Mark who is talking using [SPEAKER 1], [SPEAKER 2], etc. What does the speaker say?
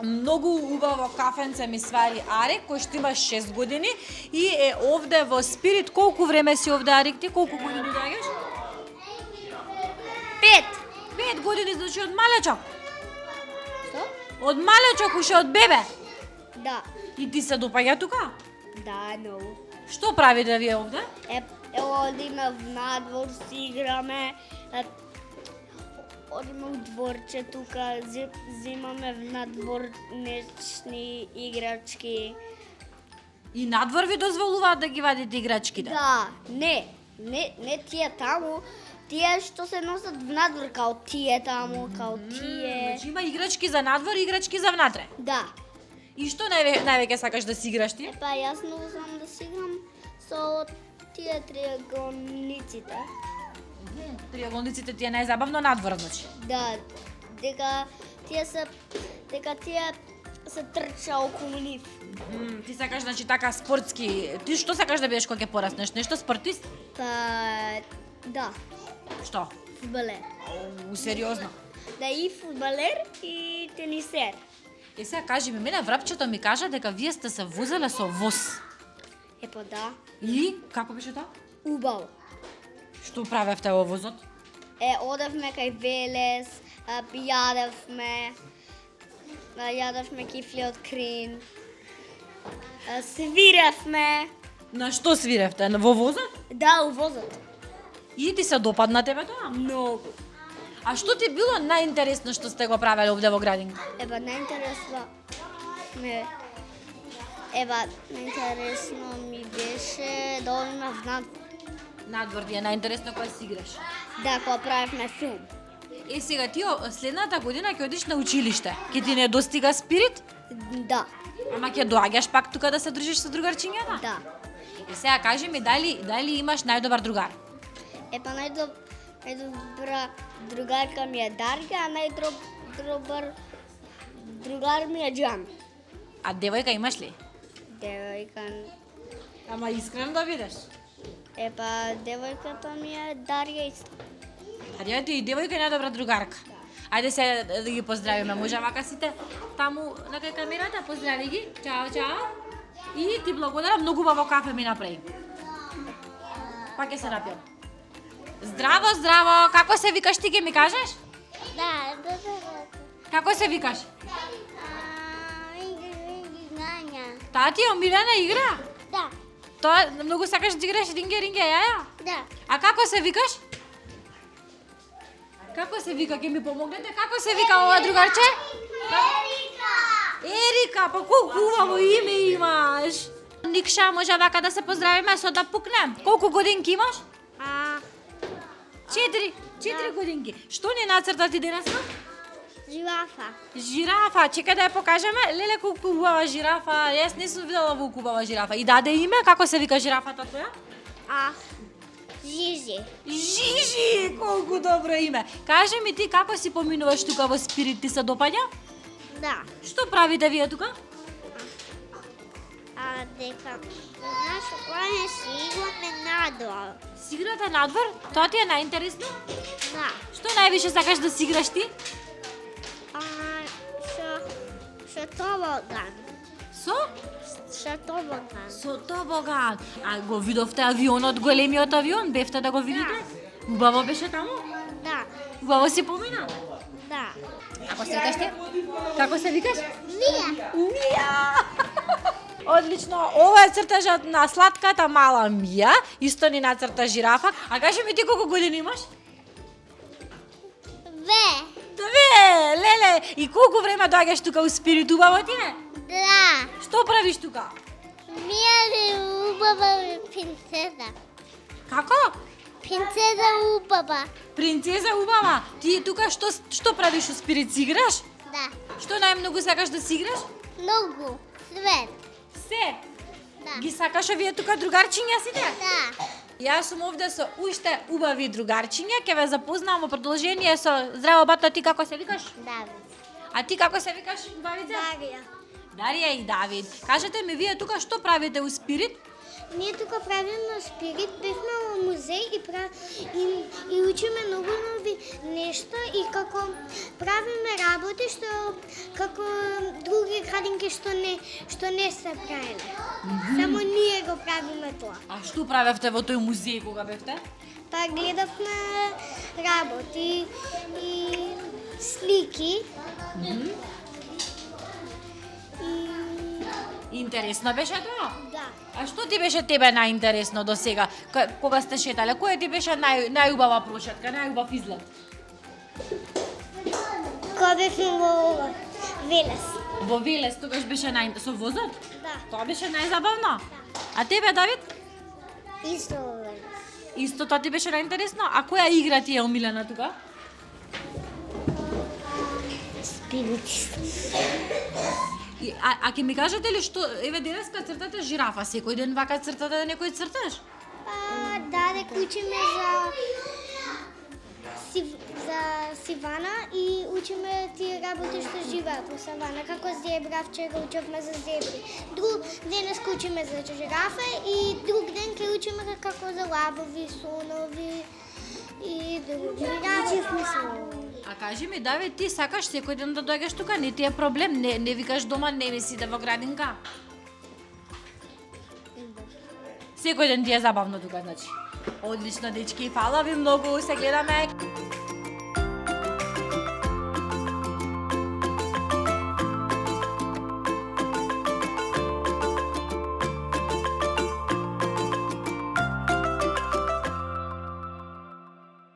[SPEAKER 1] многу убаво кафенце ми свари Арик, кој што има 6 години и е овде во Спирит. Колку време си овде, Арик, ти? Колку години доаѓаш? 5 години, значи од малечок.
[SPEAKER 2] Што?
[SPEAKER 1] Од малечок, уште од бебе.
[SPEAKER 2] Да.
[SPEAKER 1] И ти се допаѓа тука?
[SPEAKER 2] Да, многу.
[SPEAKER 1] Што правите вие овде?
[SPEAKER 2] Одиме в надвор, си играме. Одиме у дворче тука, земаме в надворнечни играчки.
[SPEAKER 1] И надвор ви дозволуваат да ги вадите играчките?
[SPEAKER 2] Да, не тие таму, тие што се носат в надвор, као тие таму, као тие.
[SPEAKER 1] Значи има играчки за надвор и играчки за внатре.
[SPEAKER 2] Да.
[SPEAKER 1] И што највеќе сакаш да си играш ти?
[SPEAKER 2] Па јас многу знам да си играм со тие триаголниците.
[SPEAKER 1] Триаголниците ти е најзабавно надвор, значи.
[SPEAKER 2] Да, дека тие се трча околу нив.
[SPEAKER 1] Ти сакаш, значи, така спортски. Ти што сакаш да бидеш кога ќе пораснеш? Нешто спортист?
[SPEAKER 2] Па, да,
[SPEAKER 1] Што?
[SPEAKER 2] фудбалер.
[SPEAKER 1] Сериозно?
[SPEAKER 2] Да, и фудбалер и тенисер.
[SPEAKER 1] И сега кажи ми, мене врапчето ми кажа дека вие сте се возеле со воз.
[SPEAKER 2] Па да,
[SPEAKER 1] И како беше тоа?
[SPEAKER 2] убаво.
[SPEAKER 1] Што правевте во возот?
[SPEAKER 2] Одевме кај Велес, јадевме кифли од крин, свиревме.
[SPEAKER 1] На што свиревте? Во возот?
[SPEAKER 2] Да, у возот.
[SPEAKER 1] И ти се допадна тебе тоа?
[SPEAKER 2] Многу.
[SPEAKER 1] А што ти било најинтересно што сте го правеле овде во градинка?
[SPEAKER 2] Најинтересно ми беше да одиме в надвор.
[SPEAKER 1] Надвор ти е најинтересно кога си играш.
[SPEAKER 2] Да, кога правевме филм.
[SPEAKER 1] Сега ти следната година ќе одиш на училиште. Ќе ти не достига Спирит?
[SPEAKER 2] Да,
[SPEAKER 1] Ама ќе доаѓаш пак тука да се дружиш со другарчињата?
[SPEAKER 2] да.
[SPEAKER 1] И сега кажи ми дали имаш најдобар другар?
[SPEAKER 2] Најдобра другарка ми е Дарја, а најдобар другар ми е Џан.
[SPEAKER 1] А девојка имаш ли?
[SPEAKER 2] Девојка...
[SPEAKER 1] Ама искрено да бидеш.
[SPEAKER 2] Девојката ми е Дарја исто.
[SPEAKER 1] Дарија ти и девојка е најдобра другарка. Ајде се да ги поздравиме. Може вака сите таму на кај камерата, поздрави ги. Чао, чао. И ти благодарам, многу убаво кафе ми направи. Пак ќе се напијам. Здраво, здраво. Како се викаш ти, ќе ми кажеш?
[SPEAKER 2] Да.
[SPEAKER 1] Како се викаш?
[SPEAKER 2] Гања.
[SPEAKER 1] Таа ти е омилена игра?
[SPEAKER 2] Да.
[SPEAKER 1] Тоа многу сакаш да играш ринге јаја?
[SPEAKER 2] Да.
[SPEAKER 1] А како се викаш? Како се вика, ќе ми помогнете? Како се вика ова другарче? Ерика, па колку убаво име имаш. Никша, може вака да се поздравиме со да пукнем. Колку годинки имаш? 4 годинки. Што ни нацрта ти денеска? Жирафа, чекај да ја покажеме. Леле, колку убава жирафа. Јас не сум видела волку убава жирафа. И даде име, како се вика жирафата твоја? Жижи, колку добро име. Кажи ми ти како си поминуваш тука во Спирит, ти се допаѓа?
[SPEAKER 2] Да.
[SPEAKER 1] Што правите вие тука?
[SPEAKER 2] Знаеш, кога не си играме надвор.
[SPEAKER 1] Си играте надвор? Тоа ти е најинтересно?
[SPEAKER 2] Да.
[SPEAKER 1] Што највише сакаш да си играш ти?
[SPEAKER 2] Со тобоган.
[SPEAKER 1] Со тобоган. А го видовте авионот, големиот авион? Бевте да го видите? Убаво беше таму?
[SPEAKER 2] Да.
[SPEAKER 1] Убаво си помина?
[SPEAKER 2] Да.
[SPEAKER 1] Како се викаш ти? Како се викаш?
[SPEAKER 2] Мија.
[SPEAKER 1] Одлично. Ова е цртажот на сладката мала Мија. Исто ни нацрта жирафа. А кажи ми ти колку години имаш? 2. Леле. И колку време доаѓаш тука у Спирит? Убаво ти е?
[SPEAKER 2] Да.
[SPEAKER 1] Што правиш тука?
[SPEAKER 2] Мија е убава принцеза.
[SPEAKER 1] Како?
[SPEAKER 2] Принцеза убава.
[SPEAKER 1] Принцеза убава. Ти тука што правиш у Спирит? Си играш?
[SPEAKER 2] Да.
[SPEAKER 1] Што најмногу сакаш да си играш?
[SPEAKER 2] Многу. Свет.
[SPEAKER 1] Се.
[SPEAKER 2] Да.
[SPEAKER 1] Ги сакаш овие тука другарчиња сите?
[SPEAKER 2] Да.
[SPEAKER 1] Јас сум овде со уште убави другарчиња, ќе ве запознавам во продолжение со здраво бата, ти како се викаш?
[SPEAKER 2] Давид.
[SPEAKER 1] А ти како се викаш, убавица?
[SPEAKER 2] Дарија.
[SPEAKER 1] Дарија и Давид. Кажете ми вие тука што правите у Спирит?
[SPEAKER 3] Ние тука правиме спирит, бевме во музеј и учиме многу нови нешта и како правиме работи што како други градинки што не се правеле. Само ние го правиме тоа.
[SPEAKER 1] А што правевте во тој музеј кога бевте?
[SPEAKER 3] Па гледавме работи и слики.
[SPEAKER 1] Интересно беше тоа?
[SPEAKER 3] Да.
[SPEAKER 1] А што ти беше тебе најинтересно до сега? Кога сте шетале, која ти беше најубава прошетка, најубав излет?
[SPEAKER 3] Кога бевме во Велес.
[SPEAKER 1] Во Велес тогаш беше со возот?
[SPEAKER 3] Да.
[SPEAKER 1] Тоа беше најзабавно? А тебе, Давид?
[SPEAKER 3] Исто во Велес.
[SPEAKER 1] Исто тоа ти беше најинтересно? А која игра ти е омилена тука?
[SPEAKER 3] Спирит.
[SPEAKER 1] А ќе ми кажете ли што, еве денеска цртате жирафа, секој ден вака цртате некој црташ?
[SPEAKER 3] Да, дека учиме за сивана и учиме тие работи што живеат во савана, како зебра, вчера учевме за зебри. Денеска учиме за жирафа и друг ден ќе учиме како за лабови, слонови и други. Учевме слонови.
[SPEAKER 1] А кажи ми, Давид, ти сакаш секој ден да доаѓаш тука? Не ти е проблем? Не викаш дома, не ми си да во градинка? Секој ден ти е забавно тука, значи. Одлично, дечки, фала ви многу, се гледаме.